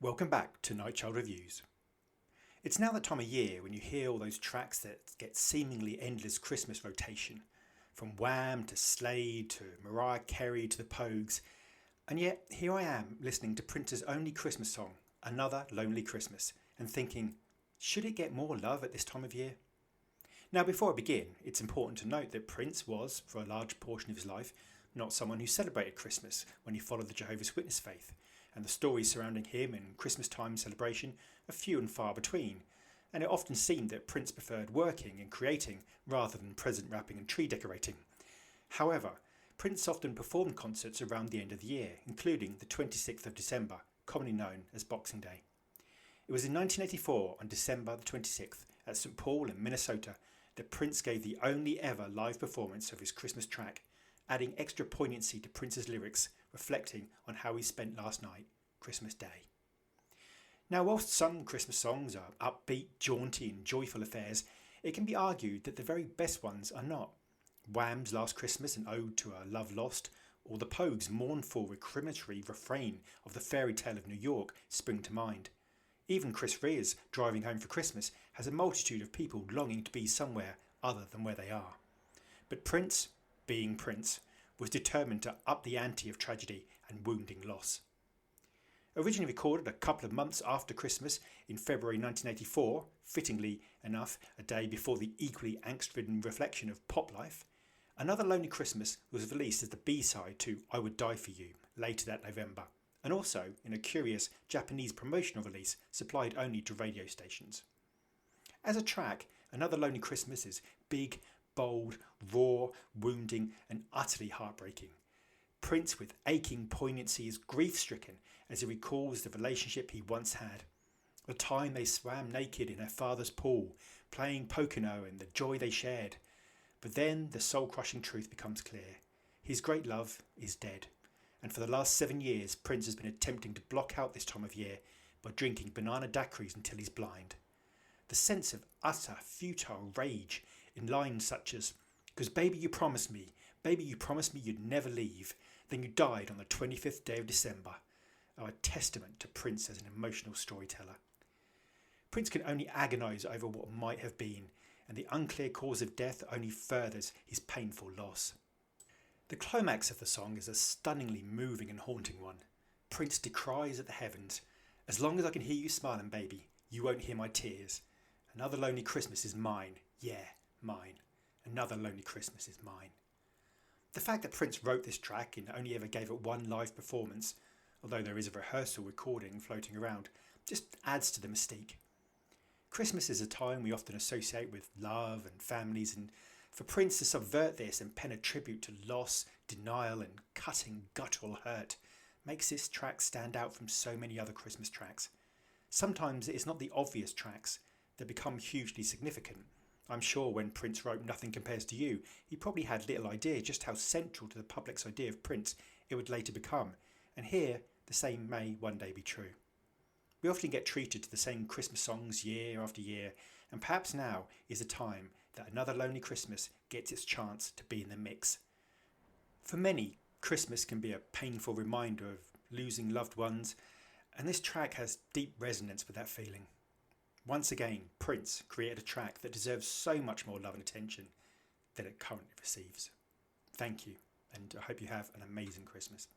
Welcome back to Night Child Reviews. It's now that time of year when you hear all those tracks that get seemingly endless Christmas rotation, from Wham to Slade to Mariah Carey to the Pogues, and yet here I am listening to Prince's only Christmas song, Another Lonely Christmas, and thinking, should it get more love at this time of year? Now before I begin, it's important to note that Prince was, for a large portion of his life, not someone who celebrated Christmas when he followed the Jehovah's Witness faith, and the stories surrounding him and Christmas time celebration are few and far between, and it often seemed that Prince preferred working and creating rather than present wrapping and tree decorating. However, Prince often performed concerts around the end of the year, including the 26th of December, commonly known as Boxing Day. It was in 1984, on December the 26th, at St Paul in Minnesota, that Prince gave the only ever live performance of his Christmas track, adding extra poignancy to Prince's lyrics, reflecting on how he spent last night, Christmas Day. Now, whilst some Christmas songs are upbeat, jaunty and joyful affairs, it can be argued that the very best ones are not. Wham's Last Christmas, an ode to a love lost, or the Pogues' mournful recriminatory refrain of the fairy tale of New York spring to mind. Even Chris Rea's Driving Home for Christmas has a multitude of people longing to be somewhere other than where they are. But Prince, being Prince, was determined to up the ante of tragedy and wounding loss. Originally recorded a couple of months after Christmas in February 1984, fittingly enough a day before the equally angst-ridden reflection of pop life, Another Lonely Christmas was released as the B-side to I Would Die For You later that November, and also in a curious Japanese promotional release supplied only to radio stations. As a track, Another Lonely Christmas is big, bold, raw, wounding and utterly heartbreaking. Prince, with aching poignancy, is grief-stricken as he recalls the relationship he once had. The time they swam naked in her father's pool, playing Pocono and the joy they shared. But then the soul-crushing truth becomes clear. His great love is dead. And for the last 7 years, Prince has been attempting to block out this time of year by drinking banana daiquiris until he's blind. The sense of utter, futile rage in lines such as, "'Cause baby you promised me you'd never leave, then you died on the 25th day of December," are a testament to Prince as an emotional storyteller. Prince can only agonise over what might have been, and the unclear cause of death only furthers his painful loss. The climax of the song is a stunningly moving and haunting one. Prince decries at the heavens, "As long as I can hear you smiling, baby, you won't hear my tears. Another lonely Christmas is mine, yeah, mine. Another lonely Christmas is mine." The fact that Prince wrote this track and only ever gave it one live performance, although there is a rehearsal recording floating around, just adds to the mystique. Christmas is a time we often associate with love and families, and for Prince to subvert this and pen a tribute to loss, denial and cutting guttural hurt makes this track stand out from so many other Christmas tracks. Sometimes it's not the obvious tracks that become hugely significant. I'm sure when Prince wrote Nothing Compares to You, he probably had little idea just how central to the public's idea of Prince it would later become, and here the same may one day be true. We often get treated to the same Christmas songs year after year, and perhaps now is the time that Another Lonely Christmas gets its chance to be in the mix. For many, Christmas can be a painful reminder of losing loved ones, and this track has deep resonance with that feeling. Once again, Prince created a track that deserves so much more love and attention than it currently receives. Thank you, and I hope you have an amazing Christmas.